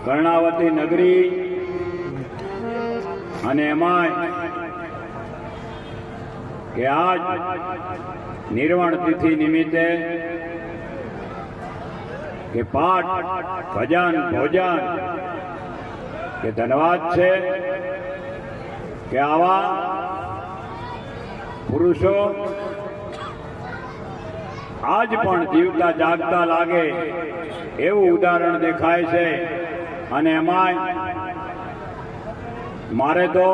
કર્ણાવતી નગરી અને એમાંય કે આજ નિર્વાણ તિથિ નિમિત્તે કે પાઠ ભજન ભોજન કે ધન્યવાદ છે કે આવા પુરુષો આજ પણ જીવતા જાગતા લાગે એવું ઉદાહરણ દેખાય છે. અને એમાંય મારે તો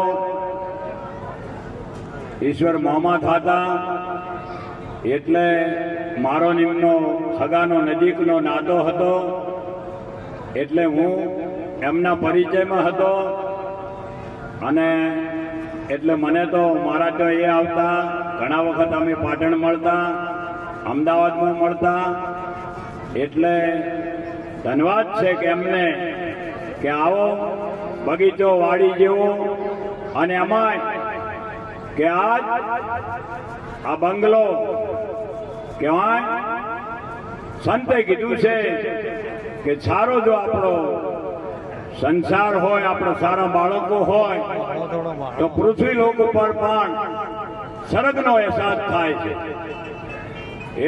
ઈશ્વર મોહમાં થતા એટલે મારો નિમનો સગાનો નજીકનો નાતો હતો એટલે હું એમના પરિચયમાં હતો. અને એટલે મને તો મારા તો એ આવતા ઘણા વખત અમે પાટણ મળતા, અમદાવાદમાં મળતા. એટલે ધન્યવાદ છે કે એમને કે આવો બગીચો વાડી જેવો. અને એમાંય કે આજ આ બંગલો કહેવાય સંતે કીધું છે કે સારો જો આપણો સંસાર હોય, આપણા સારા બાળકો હોય તો પૃથ્વી લોક ઉપર પણ સ્વર્ગનો અહેસાસ થાય છે.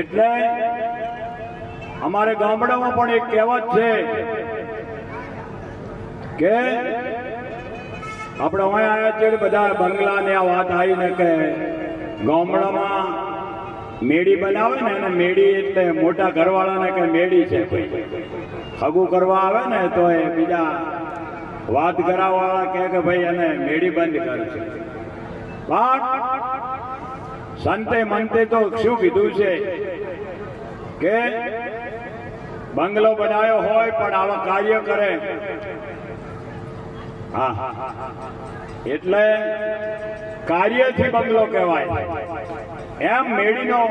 એટલે અમારે ગામડામાં પણ એક કહેવત છે કે આપણે અહીંયા આવ્યા છીએ બધા બંગલાની આ વાત આવીને કે ગામડામાં મેડી બનાવે ને એને મેડી એટલે મોટા ઘરવાળાને કે મેડી છે. હગું કરવા આવે ને તો એ બીજા વાત કરાવવાળા કે ભાઈ એને મેડી બંધ કરશે. પણ સંતે મંતે તો શું કીધું છે કે બંગલો બનાવ્યો હોય પણ આવા કાર્ય કરે. હા, એટલે કાર્યથી બંગલો કહેવાય. એમ મેડીનો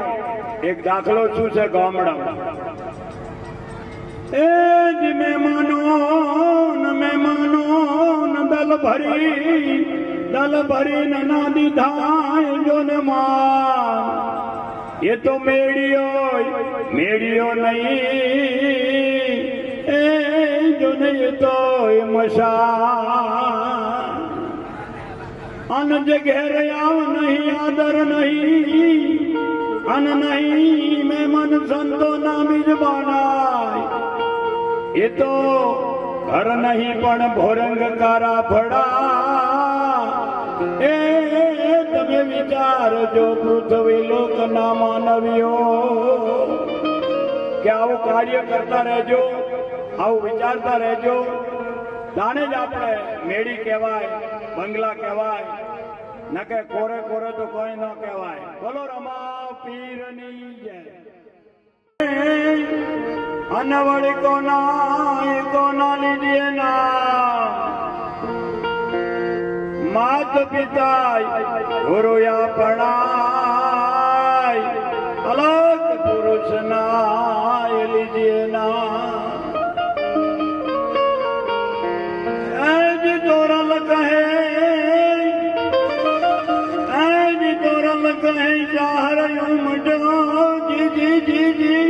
એક દાખલો શું છે ગામડામાં, એ જ મહેમાનો દલ ભરી ના દીધા જો ને માન. એ તો મેડીઓ નહીં એ જો નહીં તો મશાન. અન જે ઘેર આવ નહીં આદર નહીં અન નહીં મહેમાન સંતો ના મિજબાનાય. એ તો ઘર નહીં પણ ભોરંગ કારા ભડા. એ તમે વિચારજો પૃથ્વી લોક ના માનવીઓ કે આવું કાર્ય કરતા રહેજો, આવું વિચારતા રહેજો. જાણે જ આપણે મેડી કહેવાય, બંગલા કહેવાય, ન કે કોરે કોરે તો કોઈ ન કહેવાય. બોલો રમા પીરની જય. અનવળી કોના લીધે ના માત પિતા ગુરુયા પણાય. અલગ પુરુષ ના લીધે ના એજ તોરલ કહે ચાહર ઉમટો જી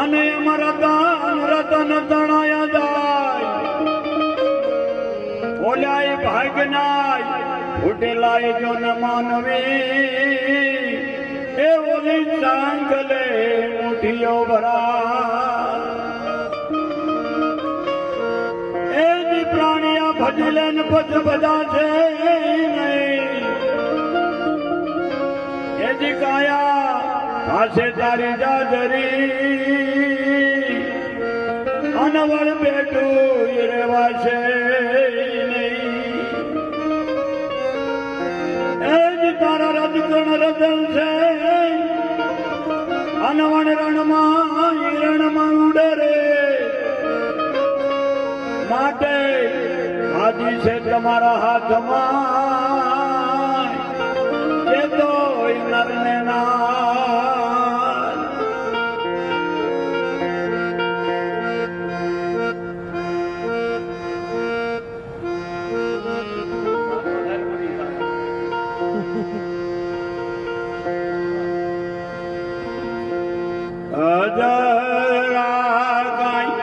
અને અમરતા રતન તણાયા જાય. ઓલાય ભાગનાય ફૂટેલાય જો ન માનવી. એ ઓલી ચાંગલે મુઠીઓ ભરા. એ જ પ્રાણીયા ભજલે ને પછ બધા છે નહીં. એ જ કાયા પાસે તારી જાજરી. અનવળ બેઠું રેવાશે નહીં. એ જ તારા રજગણ રજલ છે અનવણ રણમાં ઉડે રે. માટે હાજી છે તમારા હાથમાં એ તો નરને ના. અજરા ગાય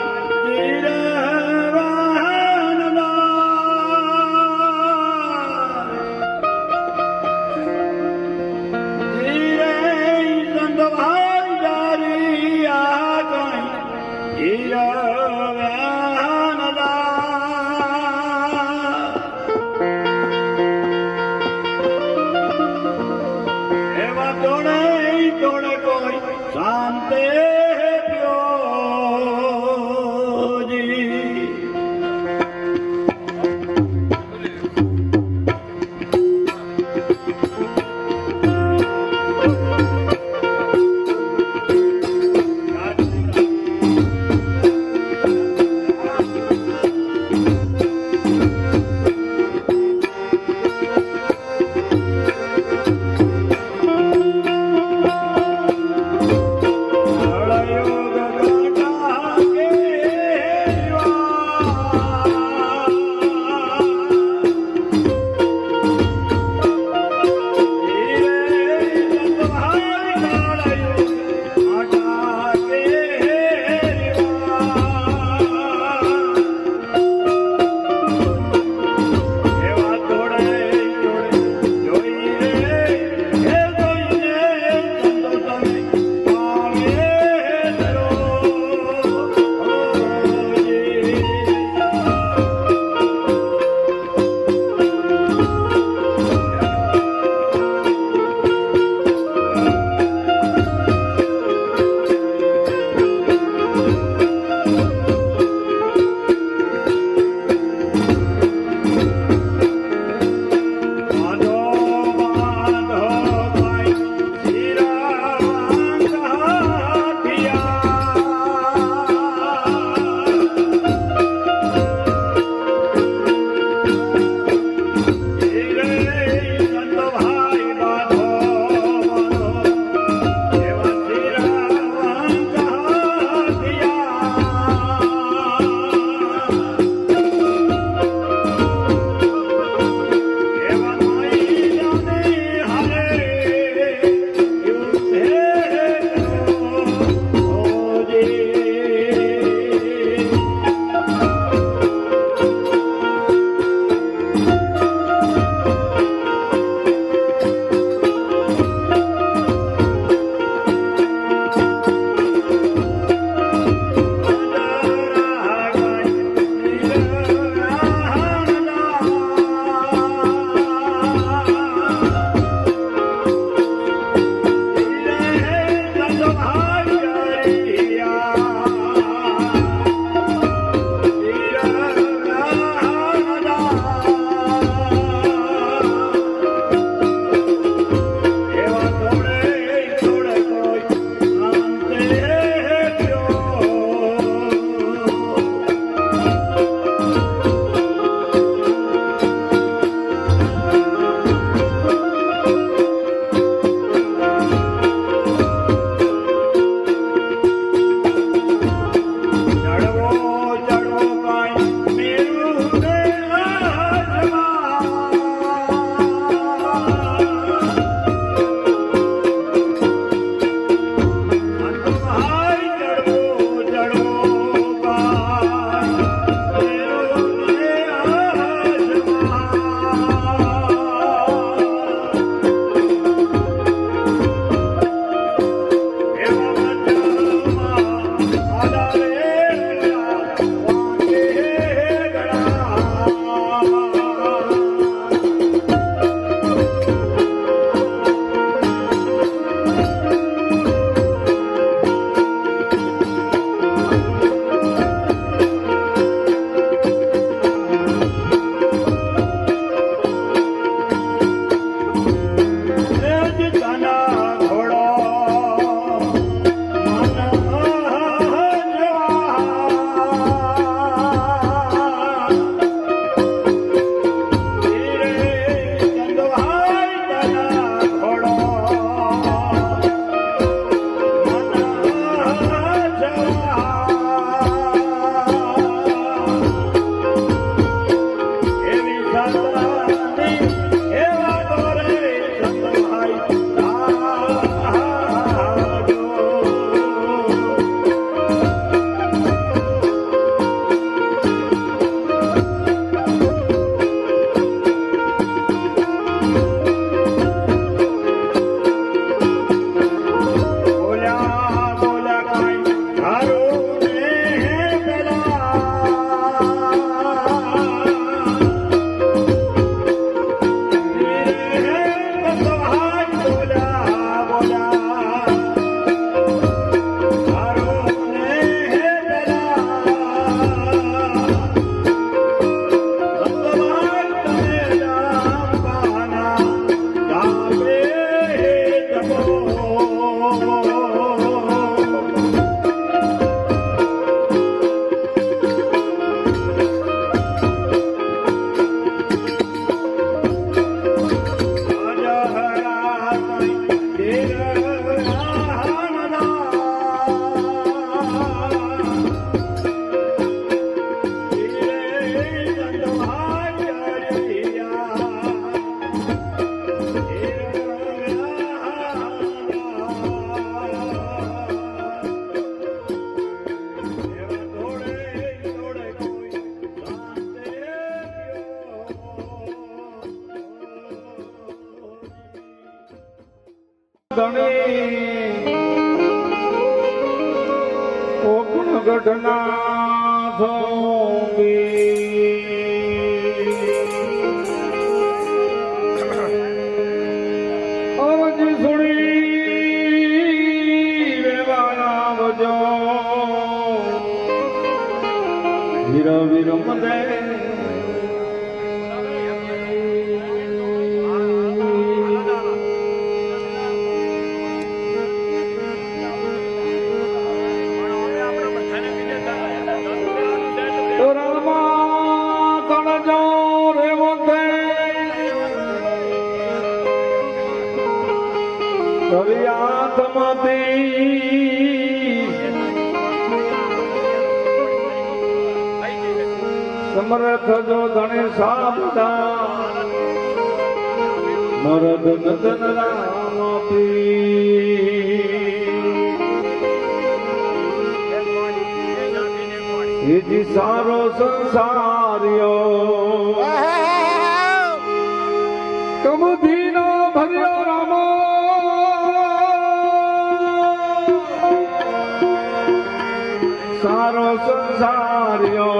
એવા તોડે તોડે કોઈ શાંતે ધણી ઓગણ ઘટના અરજી સુણી વેવાના વજો વીર વીર મદે સમરથ જો ધણે સાબદા મરદ નદન રામ પી સારો સંસાર્યો કમધી નો ભર્યો રામો સારો સંસાર્યો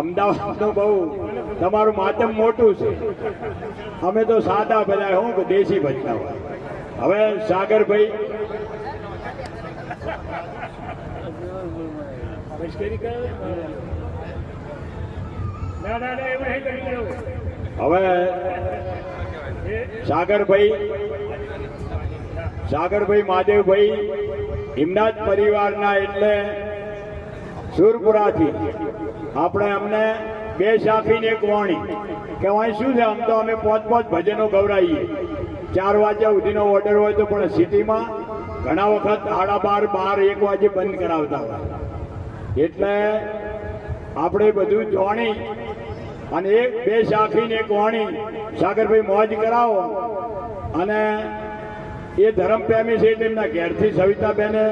અમદાવાદ તો બહુ તમારું માતમ મોટું છે. અમે તો સાદા બધા હું કે દેશી ભજતા હોય. હવે સાગરભાઈ હવે સાગરભાઈ મહાદેવભાઈ હિમનાથ પરિવારના એટલે સુરપુરાથી આપણે અમને બે સાફીને એક વાણી કે અહીં શું છે, આમ તો અમે પાંચ ભજનો ગવરાઈએ. 4 વાગ્યા સુધીનો ઓર્ડર હોય તો પણ સિટીમાં ઘણા વખત 12:30 1 વાગે બંધ કરાવતા હોય. એટલે આપણે બધું જાણી અને એક બે સાફીને એક વાણી સાગરભાઈ મોજ કરાવો અને એ ધર્મ પ્રેમી છે એટલે એમના ઘેરથી સવિતાબેને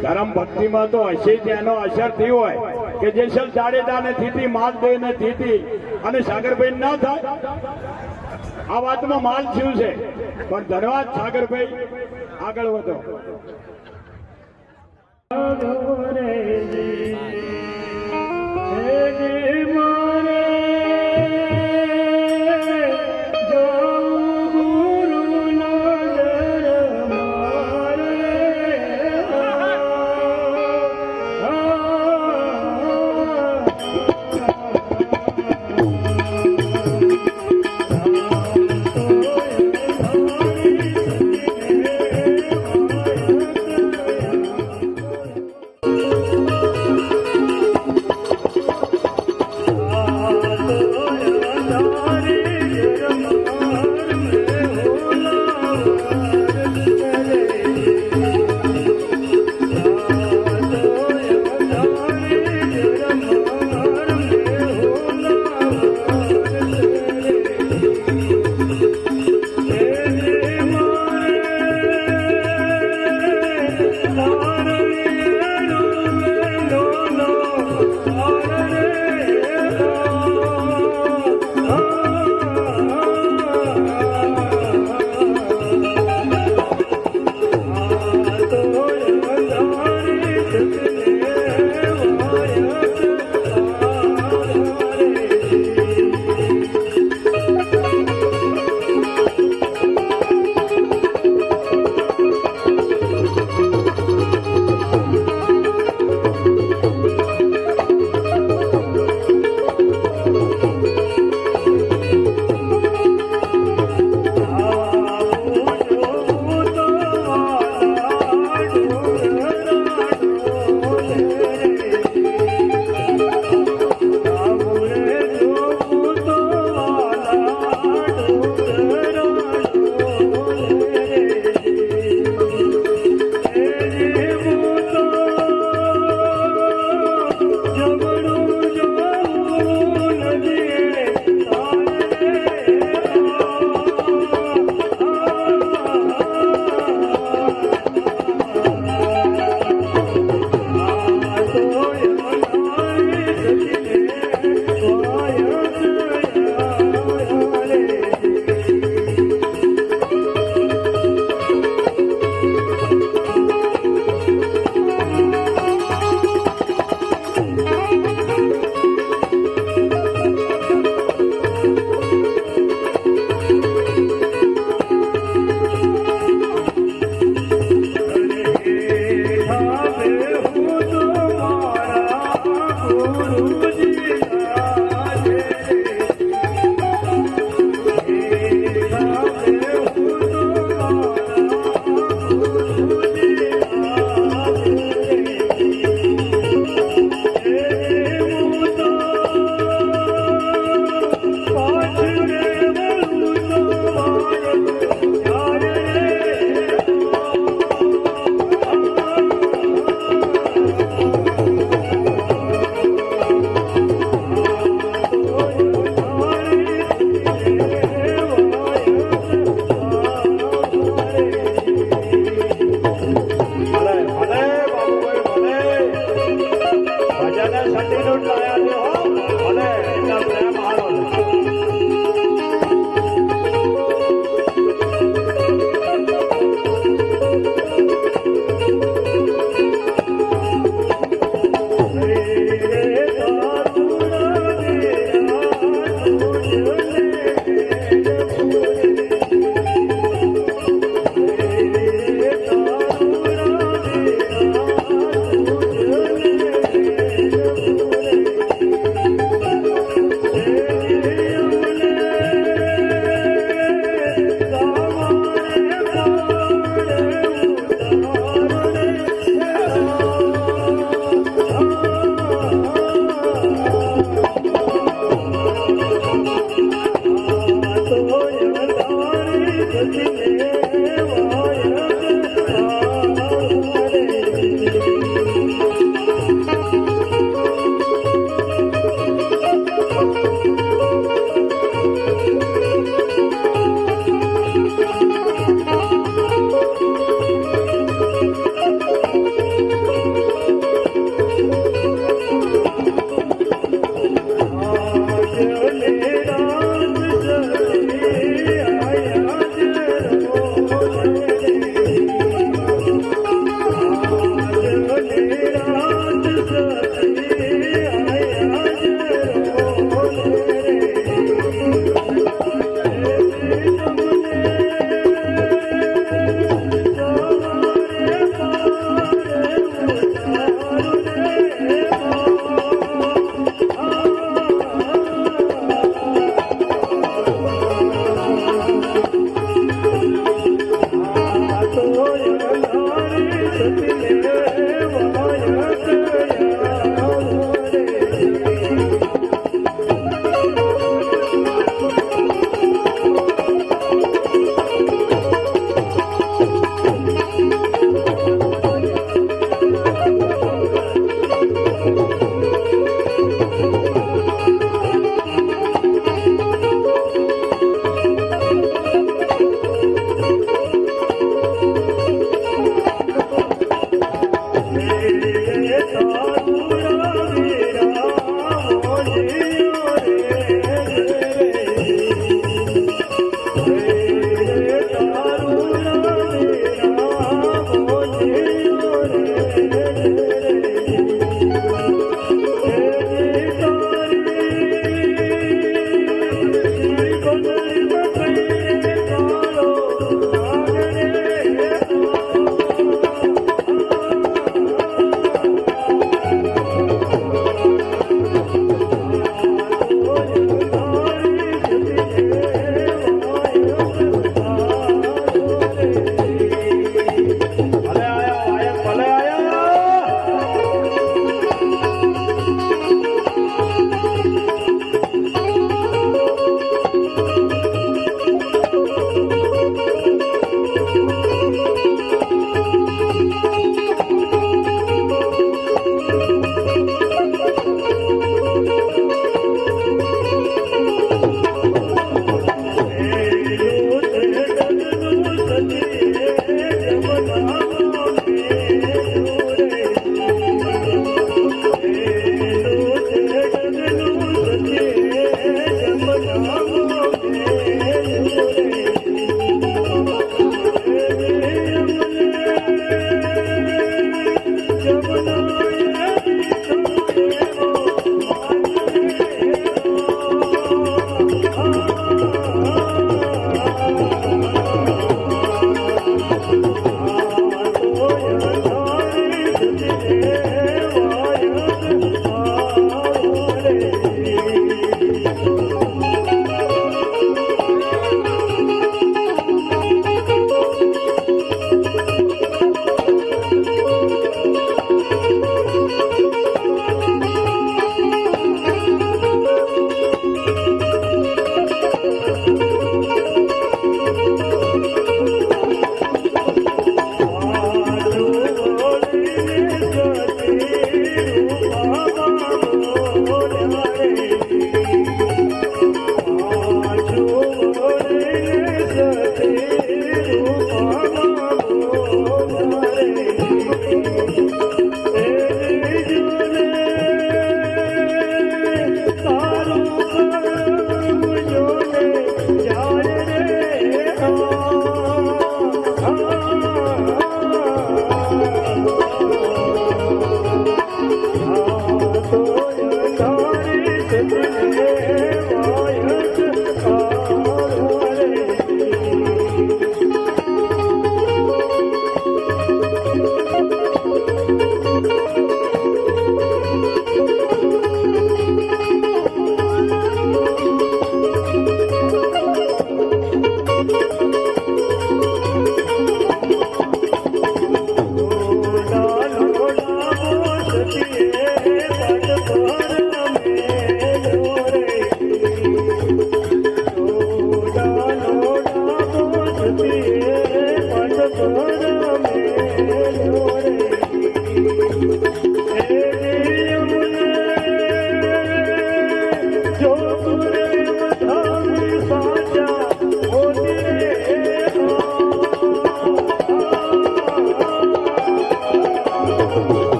ધર્મ ભક્તિમાં તો હશે જ એનો અસર થયો હોય કે જેસલ જાડેજા ને થીતી માલદેવ ને થીતી અને સાગરભાઈ ના થાય આ વાતમાં માલ થયું છે પણ ધન્યવાદ સાગરભાઈ આગળ વધો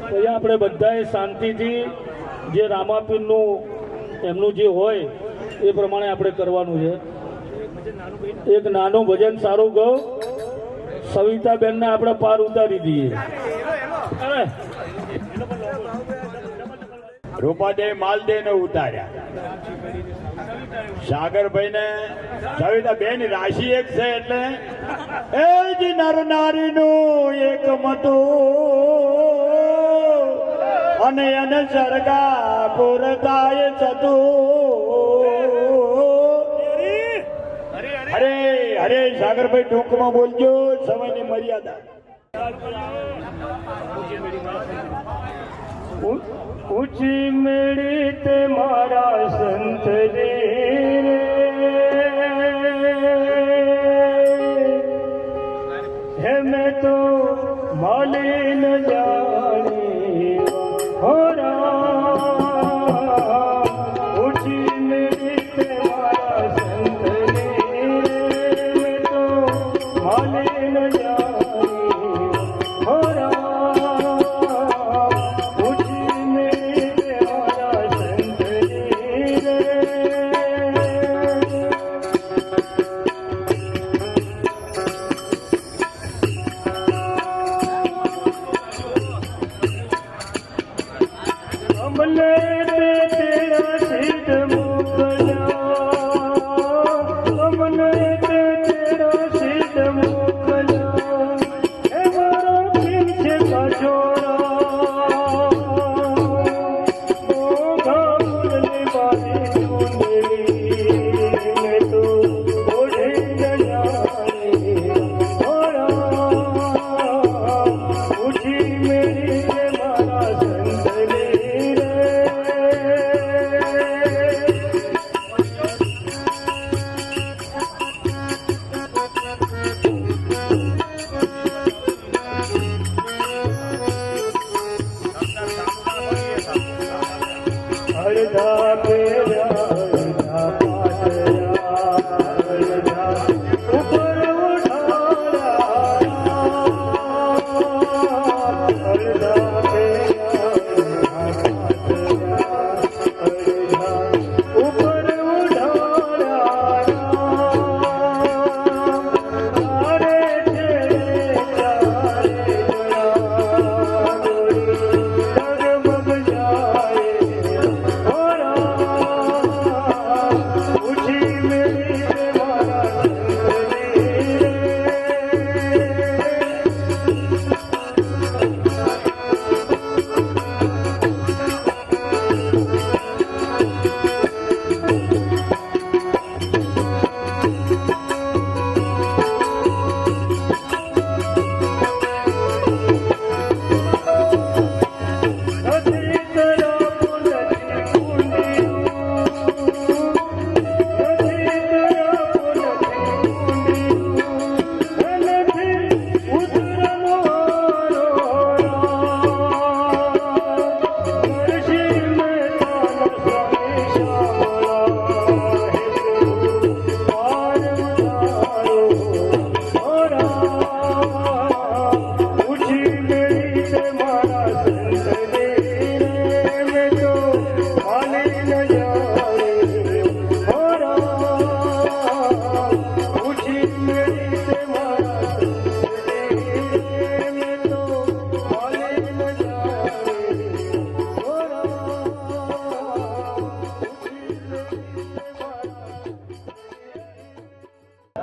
અહીંયા આપણે બધાએ શાંતિથી જે રામાપીરનું એમનું જે હોય એ પ્રમાણે આપણે કરવાનું છે. એક નાનું ભજન સારું કહો, સવિતાબેનને આપણે પાર ઉતારી દઈએ. રૂપાદે માલદે ને ઉતાર્યા, સાગરભાઈ ને સવિતાબેન રાશિ એક છે એટલે એ જ નર નારીનું એક મતું અને એને સરગા પૂરતાય ચતું. અરે અરે સાગરભાઈ ટૂંકમાં બોલજો, સમયની મર્યાદા. ઊંચી મેળી તે મારા સંત રે, હે મેં તો માલી ન જાણી હોરા. ઊંચી મેળી તે મારા સંત રે, મેં તો માલી ન જાણી હોરા.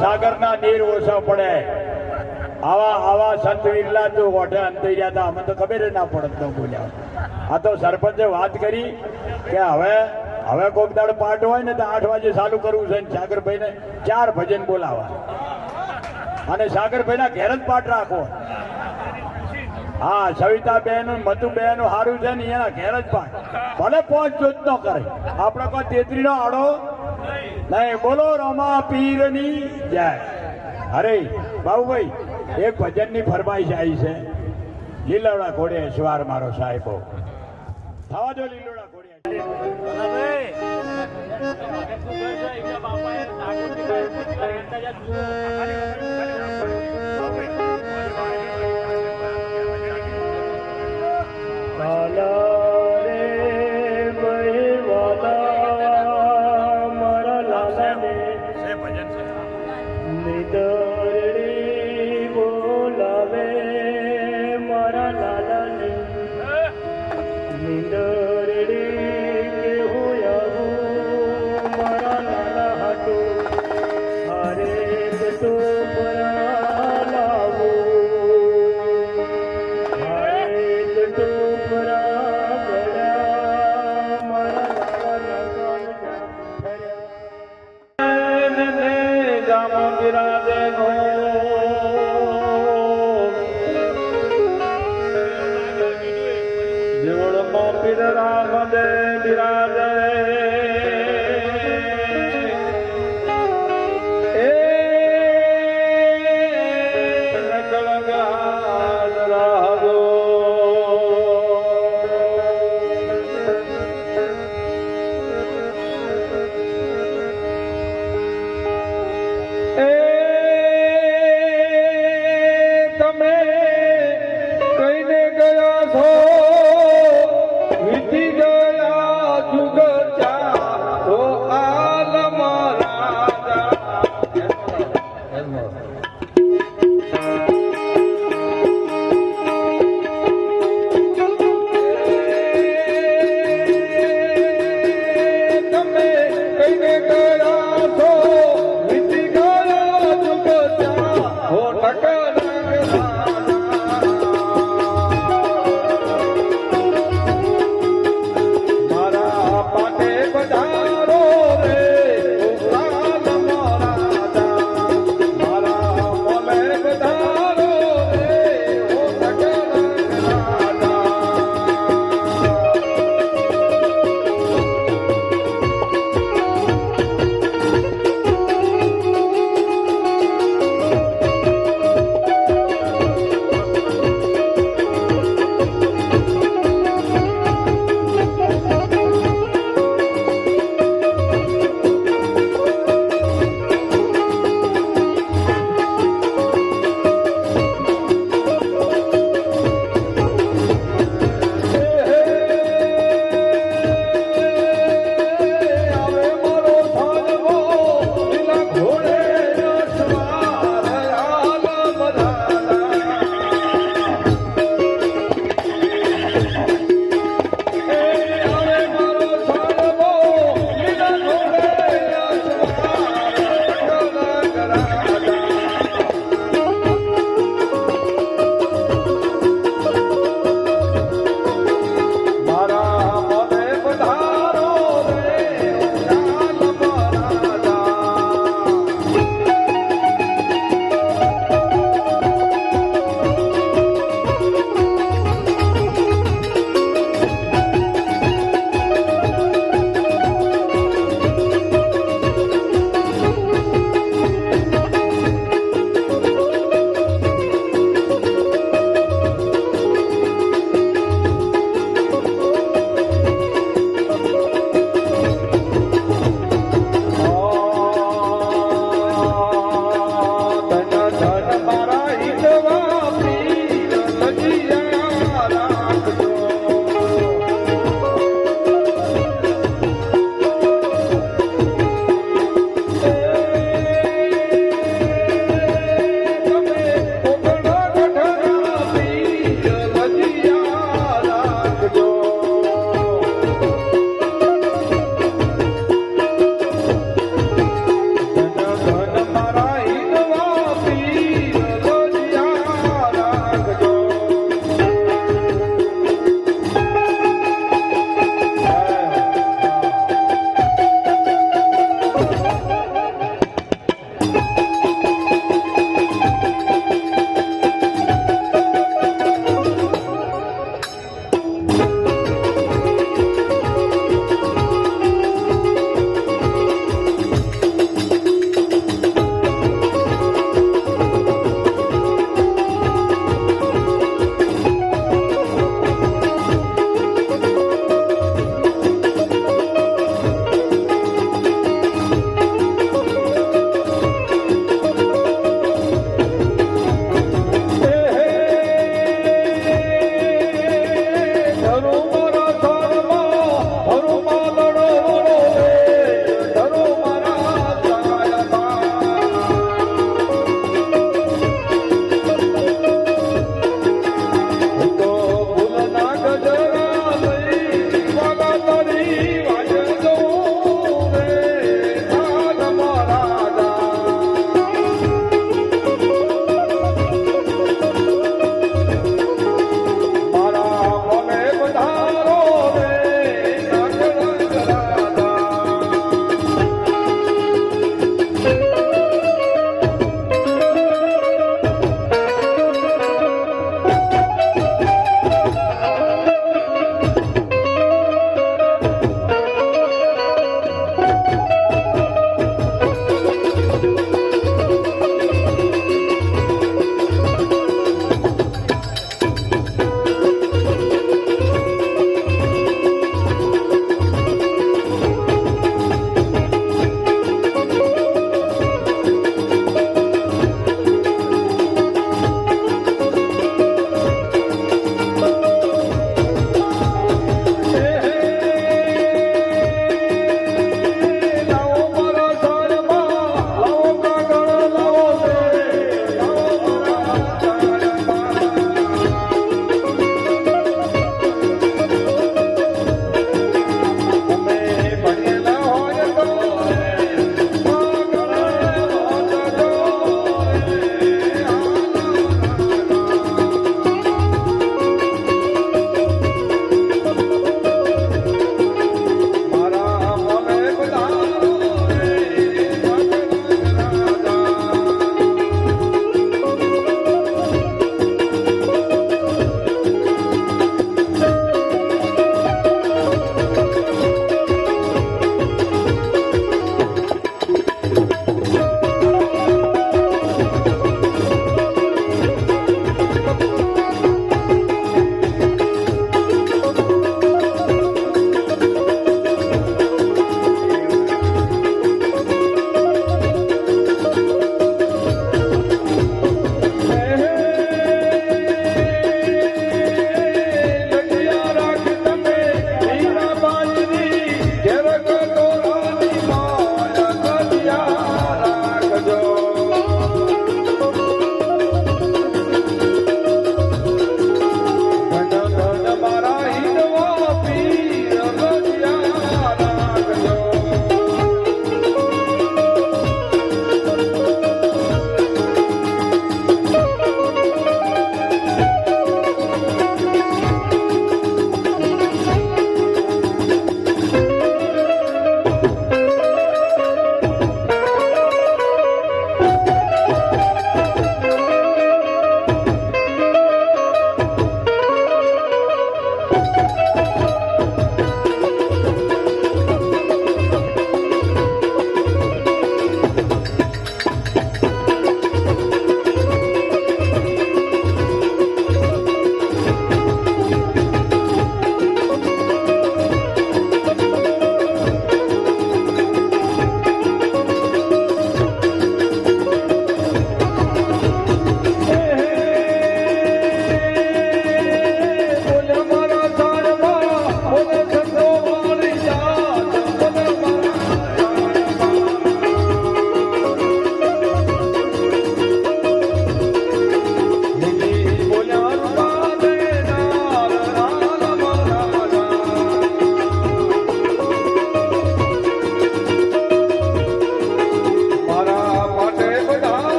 સાગરના નીર ઓછા પડે આવા આવા સંત વિરલા તો ઓઢે અંતે ગયા હતા. અમે તો ખબર જ ના પડત ન બોલ્યા. આ તો સરપંચે વાત કરી કે હવે કોક દાડ પાઠ હોય ને તો 8 વાગે ચાલુ કરવું છે ને સાગરભાઈને 4 ભજન બોલાવા અને સાગરભાઈના ઘેર જ પાઠ રાખો. હા, સવિતાબેન મતુબેન સારું છે ને એના ઘેર જ પાઠ ભલે 5 જોત નો કરે. આપણે કોઈ 33 નો આડો નહીં. બોલો રમા પીરની જય. અરે બાબુભાઈ, એક ભજનની ફરમાઈશ આવી છે. લીલોડા ઘોડે સવાર મારો સાહેબો થવા દો. લીલોડા ઘોડે વીતી ગયા જુગ ચાર ધરો મારા સારમાં ધરો માલડો વડો રે ધરો મારા સાયબા તો ભૂલના ગજરા લઈ વાગા તારી વાજતો રે નાગ મારા મારા મને બધા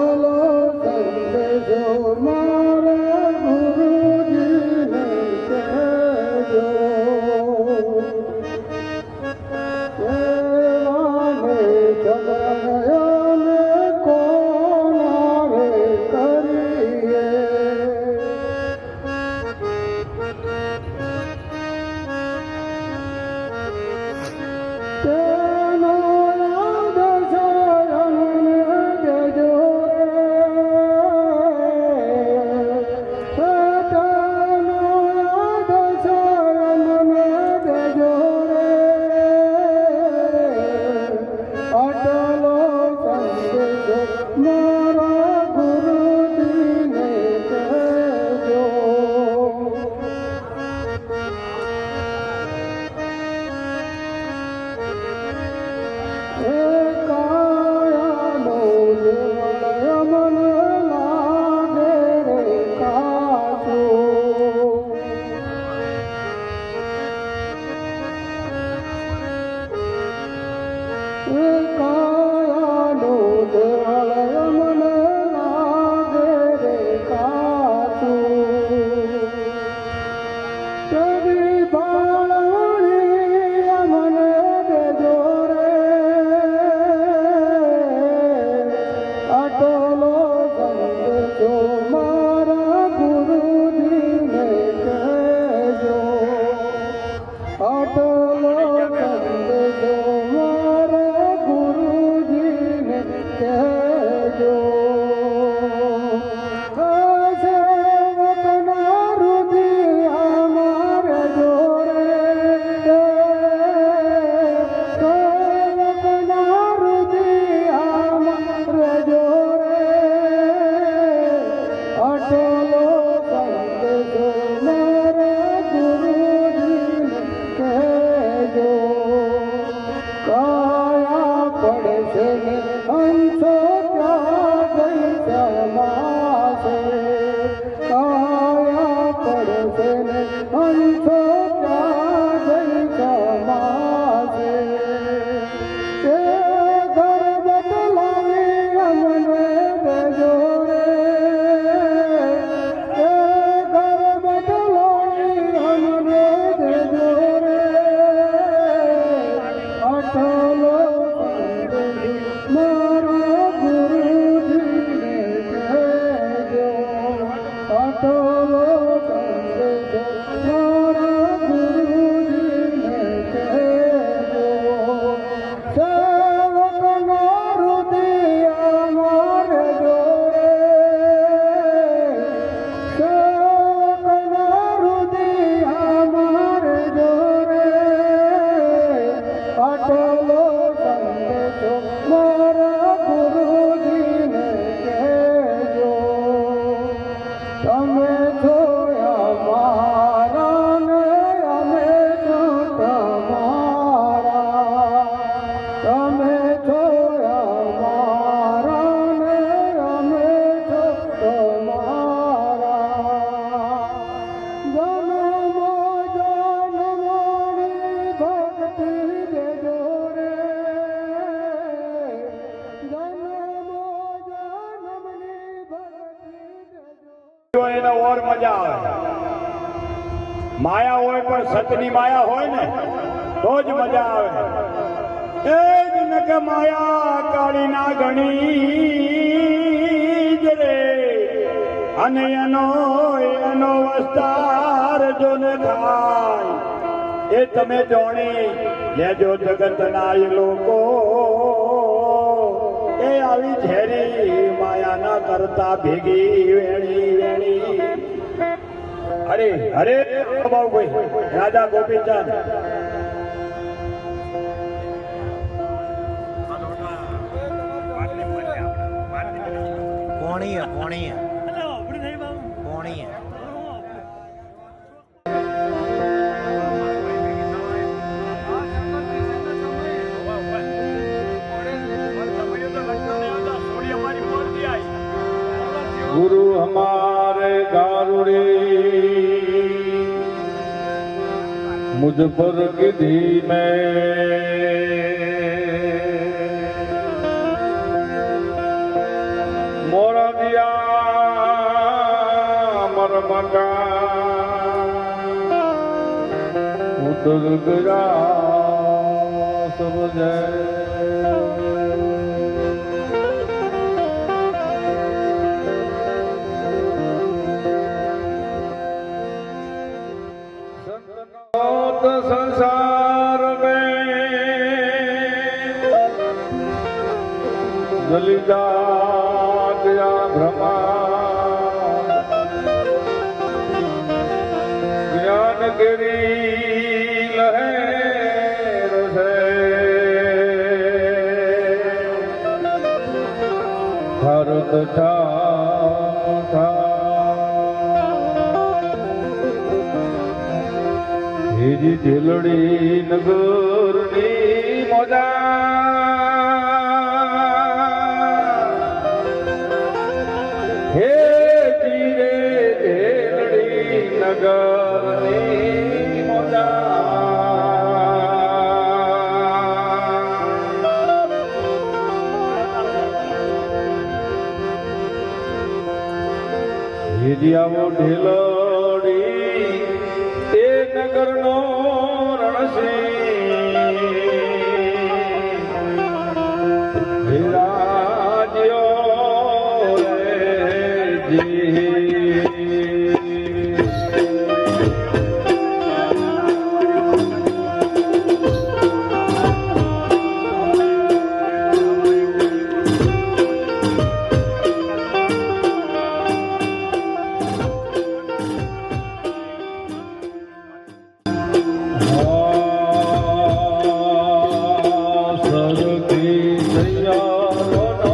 અટલો સંદેશો મારા ગુરુજીને કહેજો. સેવાને સદનયને કોણ આવે કરીએ. તેનો યાદ શયનને દેજો રે. તેનો યાદ શયનને દેજો રે. અટલો સંદેશો મારા ગુરુજીને કહેજો. કાયાનો દેવળય મને લાગે રે કાચો. કાયાનો દેવળય મને લાગે રે કાચો. તેવી ભાળવણી મને દેજો રે. અટલો સંદેશો મારા ગુરુજીને કહેજો. અટલો સંદેશો મારા ગુરુજીને કહેજો. સેવકના રુધિયા મારે જોરે. સેવકના રુધિયા મારે જોરે. અટલો સંદેશો મારા ગુરુજીને કહેજો. કાયા પડશે ને અંશો ત્યાં ગઈ સમાશે. કાયા પડશે ને અંશો ત્યાં ગઈ સમાશે. એ ઘર બદલાવી અમને દેજો રે. એ ઘર બદલાવી અમને દેજો રે. અટલો સંદેશો મારા ગુરુજીને કહેજો. અટલો સંદેશો મારા ગુરુજીને કહેજો. સેવકના રુધિયા મારે જોરે. સેવકના રુધિયા મારે જોરે. અટલો સંદેશો મારા ગુરુજીને કહેજો. તમે છો અમારા ને અમે છો તમારા. તમે છો અમારા ને અમે છો તમારા. જન્મો જન્મોની ભક્તિ દેજો રે. જન્મો જન્મની ભક્તિ દેજો. એને ઓર મજા આવે. માયા હોય પણ સતની માયા હોય ને તો જ મજા આવે. એ જ નક માયા કાળી ના ગણી જ રે. અને એનો વસ્તાર જો ને ખાય એ તમે જોણી લેજો જગતના એ લોકો. એ આવી ઝેરી માયા ના કરતા ભેગી વેણી વેણી. અરે અરે બાબુભાઈ રાજા ગોપીચંદ પોણીએ પોણીએ પોણીએ गुरु हमारे गारुड़े मुझ पर गिधी में મોરા દિયા મર મકા ઉતર ગયા સબ જય संसार में दलिदा गया भ्रमा ज्ञान गिरी लहर से भारत था હેરી ઢેલડી નગરની મોજા હે ધીરે ઢેલડી નગરની મોજા હેરી આવો ઢેલડી એ નગરનો રણસી રાજ્યો રે જી સરખી સૈયારોનો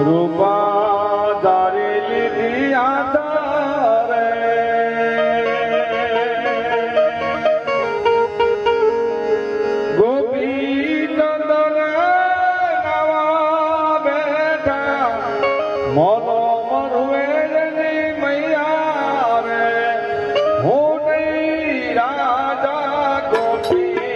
રૂપા ધારી લીધી આધારે ગોપી ચંદન નવા બેઠા મોનો મરવેલની મૈયા રે હું નહીં રાજા ગોપી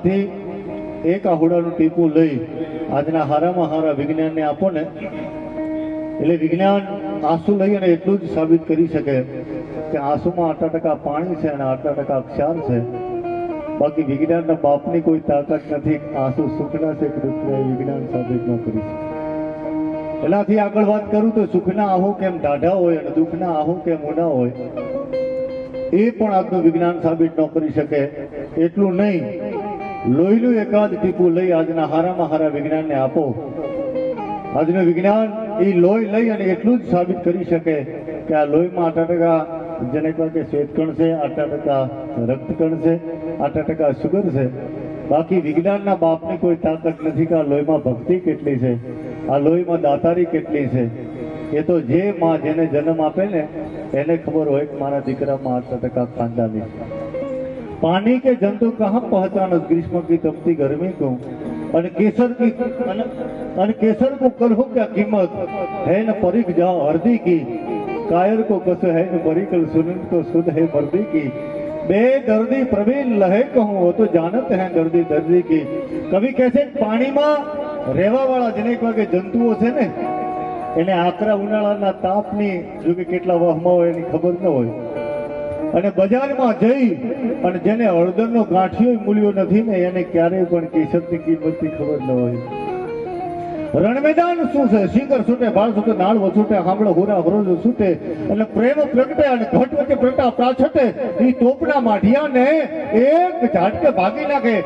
થી એક આહુડાનું ટીપું લઈ આજના હારામાં હારા વિજ્ઞાનને આપો ને એટલે વિજ્ઞાન આંસુ લઈ અને એટલું જ સાબિત કરી શકે કે આંસુમાં આટલા ટકા પાણી છે અને આટલા ટકા ક્ષાર છે. બાકી વિજ્ઞાનના બાપની કોઈ તાકાત નથી. આંસુ સુખના છે કે દુઃખના એ વિજ્ઞાન સાબિત ન કરી શકે. એનાથી આગળ વાત કરું તો સુખના આહુ કેમ ટાઢા હોય અને દુઃખના આહુ કેમ ઊંડા હોય એ પણ આજનું વિજ્ઞાન સાબિત ન કરી શકે. એટલું નહીં, લોહીનું એકાદ ટીપું લઈ આજના હારામાં હારા વિજ્ઞાનને આપો. આજનું વિજ્ઞાન એ લોહી લઈ અને એટલું જ સાબિત કરી શકે કે આ લોહીમાં આટલા ટકા જેને કહેવાય કે શ્વેતકણ છે, આટલા ટકા રક્તકણ છે, આટલા ટકા સુગર છે. બાકી વિજ્ઞાનના બાપની કોઈ તાકાત નથી કે આ લોહીમાં ભક્તિ કેટલી છે, આ લોહીમાં દાતારી કેટલી છે. એ તો જે માં જેને જન્મ આપે ને એને ખબર હોય કે મારા દીકરામાં આટલા ટકા ખાનદાની છે. पानी के जंतु कहाँ पहचान ग्रीष्म की तपती गर्मी को और केसर की और केसर को करो क्या कीमत है न परिक जाओ हरदी की कायर को कस है न परिकल सुनिंद को सुध है मर्दी की बे दर्दी प्रवीण लहे कहूँ वो तो जानत है दर्दी दर्दी की. कभी कैसे पानी में रेवा वाला जने के जंतुओ છે ને એને આકરા ઉનાળાના તાપની જો કે કેટલા વહમાં હોય એની ખબર ન હોય અને બજારમાં જઈ અને જેને હળદરનો ગાંઠિયો મૂલ્યો નથી ને એને ક્યારેય પણ કેસરની કિંમતની ખબર ન હોય. રણમેદાન શું છે? શિખર છૂટે, ભાળ છૂટે, નાળ વછૂટે, હાંભળો હુરા હરોજ છૂટે અને પ્રેમ પ્રગટે અને ઘટ વચ્ચે પ્રગટા પ્રાછટે એ તોપના માઢિયાને એક ઝાટકે ભાગી નાખે.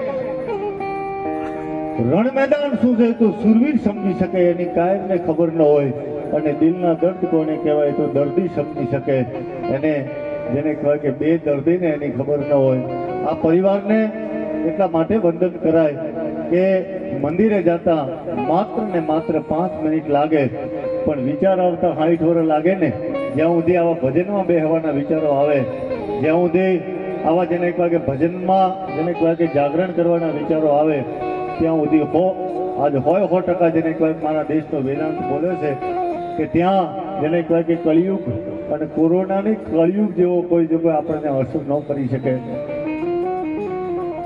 રણ મેદાન શું છે તો સુરવીર સમજી શકે એની કાયમને ખબર ન હોય અને દિલના દર્દ કોને કહેવાય તો દર્દી સમજી શકે એને જેને કહેવાય કે બે દર્દીને એની ખબર ન હોય. આ પરિવારને એટલા માટે વંદન કરાય કે મંદિરે જતા માત્ર ને માત્ર 5 મિનિટ લાગે પણ વિચાર આવતા 60 વર્ષ લાગે ને. જ્યાં સુધી આવા ભજનમાં બેહવાના વિચારો આવે, જ્યાં સુધી આવા જેને કહેવાય કે ભજનમાં જેને કહેવાય કે જાગરણ કરવાના વિચારો આવે ત્યાં સુધી આજ હોય 100% જેને કહેવાય મારા દેશનો વેદાંત બોલ્યો છે કે ત્યાં જેને કહેવાય કે કળિયુગ અને કોરોનાની કળિયુગ જેવો કોઈ જો આપણને અસર ન કરી શકે.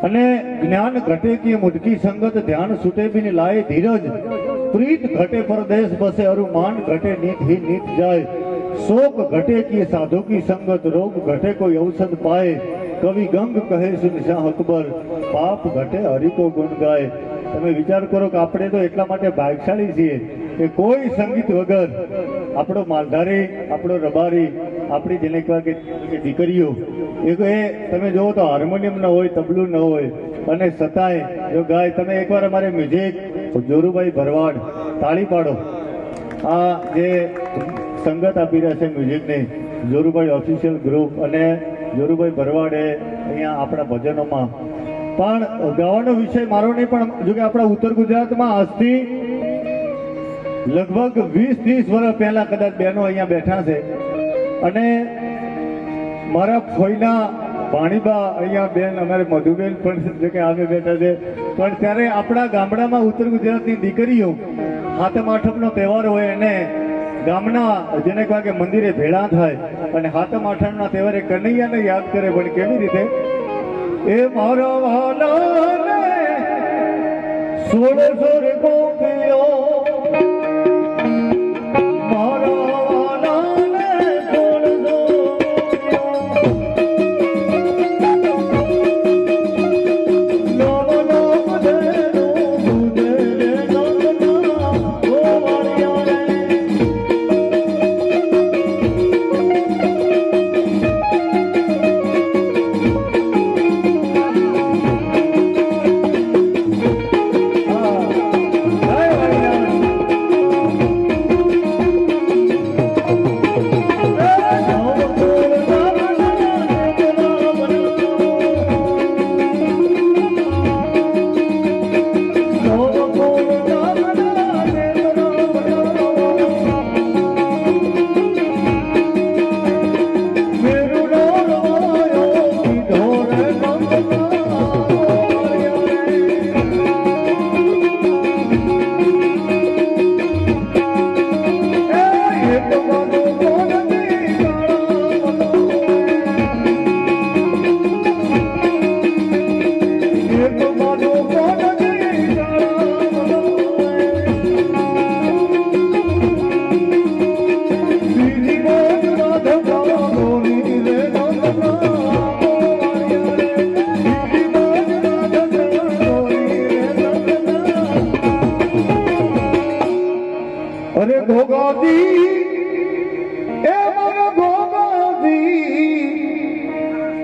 અને જ્ઞાન ઘટે કી મુટકી સંગત ધ્યાન છૂટે બિન લાય ધીરજ પ્રીત ઘટે પરદેશ બસે અરુ માન ઘટે નીત હી નીત જાય શોક ઘટે કી સાધુ કી સંગત રોગ ઘટે કોઈ ઔષધ પાય કવિ ગંગ કહે સુન શાહ અકબર પાપ ઘટે હરિ કો ગુણ ગાય. તમે વિચાર કરો કે આપણે તો એટલા માટે ભાગ્યશાળી છીએ કે કોઈ સંગીત વગર આપણો માલધારી, આપણો રબારી, આપણી જેને કહેવાય કે દીકરીઓ એ તમે જુઓ તો હાર્મોનિયમ ન હોય, તબલું ન હોય અને છતાંય જો ગાય. તમે એકવાર અમારે મ્યુઝિક જોરુભાઈ ભરવાડ, તાળી પાડો. આ જે સંગત આપી રહ્યા છે મ્યુઝિકની, જોરુભાઈ ઓફિશિયલ ગ્રુપ અને જોરુભાઈ ભરવાડે અહીંયા આપણા ભજનોમાં પણ ગાવાનો વિષય મારો નહીં પણ જો કે આપણા ઉત્તર ગુજરાતમાં આજથી લગભગ 20-30 વર્ષ પહેલા કદાચ બહેનો અહીંયા બેઠા છે અને મારા ફોઈના ભાણીબા અહીંયા બેન અમારે મધુબેન પણ જો કે આગળ બેઠા છે. પણ ત્યારે આપણા ગામડામાં ઉત્તર ગુજરાતની દીકરીઓ હાથમ આઠમનો તહેવાર હોય અને ગામના જેને કહેવાય કે મંદિરે ભેળા થાય અને હાથમ આઠમના તહેવારે કનૈયાને યાદ કરે. પણ કેવી રીતે? એ મારા વાલાને 16 ગોપીઓ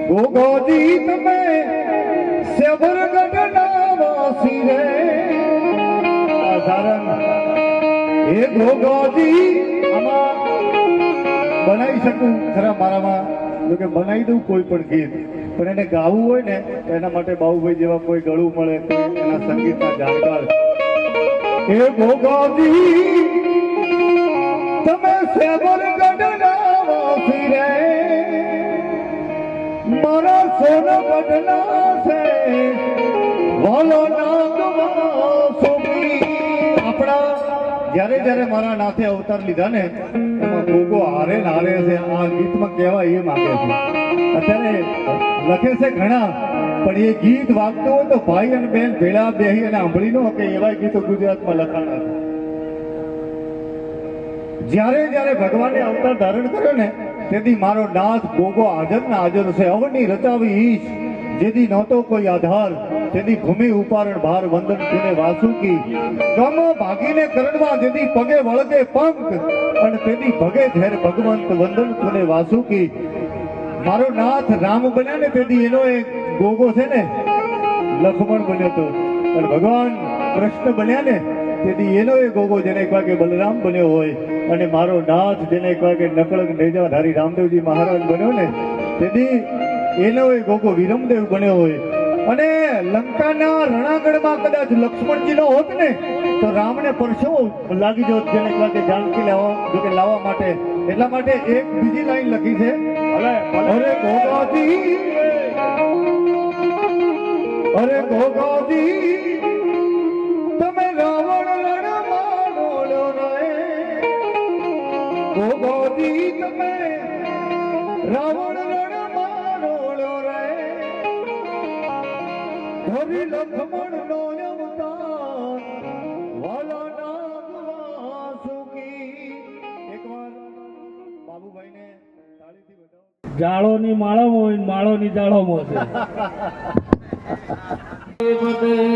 ગોગોજી તમે સેવરગઢના વાસી રે આ સારંગ એ ગોગોજી આમાં બનાવી શકું ખરા મારામાં જો કે બનાવી દઉં કોઈ પણ ગીત પણ એને ગાવું હોય ને તો એના માટે બાબુભાઈ જેવા કોઈ ગળું મળે કોઈ એના સંગીતના જાણકાર એ ગોગોજી તમે સેવરગઢના વાસી રે મારા સોનગઢના છે વાલો નાગવા સોમી આપણા જ્યારે જ્યારે મારા નાથે અવતાર લીધા ને એમાં ગોગો હારે ને હારે છે આ ગીતમાં કહેવા એ માંગે છે અત્યારે લખે છે ઘણા પણ એ ગીત વાગતું હોય તો ભાઈ અને બેન ભેળા બેહી અને સાંભળી ન કે એવા ગીતો ગુજરાતમાં લખાણા છે જ્યારે જ્યારે ભગવાને અવતાર ધારણ કર્યો ને તેથી મારો નાથ ગોગો હાજર ના હાજર છે અવની રચાવી ઈશ જેથી નહોતો કોઈ આધાર તેથી ભૂમિ ઉપારણ ભાર વંદન તુને વાસુકી ગમ ભાગીને કરણવા જેથી પગે વળગે પંખ અને તેથી ભગે ધેર ભગવંત વંદન તુને વાસુકી મારો નાથ રામ બન્યા ને તેથી એનો એક ગોગો છે ને લક્ષ્મણ બન્યો હતો અને ભગવાન કૃષ્ણ બન્યા ને તેથી એનો એ ગોગો જેને એક વાગે બલરામ બન્યો હોય અને મારો નાથ જેને એક વાગે નકળગ નેજાધારી રામદેવજી મહારાજ બન્યો ને તેથી એનો એ ગોગો વિરમદેવ બન્યો હોય અને લંકાના રણાગઢમાં કદાચ લક્ષ્મણજી નો હોત ને તો રામને પરસેવો લાગી જોત જેને એક વાગે જાનકી લાવવા માટે એટલા માટે એક બીજી લાઈન લખી છે અરે ગોગાજી અરે ગોગાજી તમે રાવણ રણમાં ડોળ્યો રે ગોગાજી તમે રાવણ રણમાં ડોળ્યો રે ધરી લક્ષ્મણ નો અવતાર વાલા નાગવા સુખી એકવાર બાબુભાઈને તાળીથી બતાવો જાળોની માળામાં હોય ને માળોની જાળોમાં છે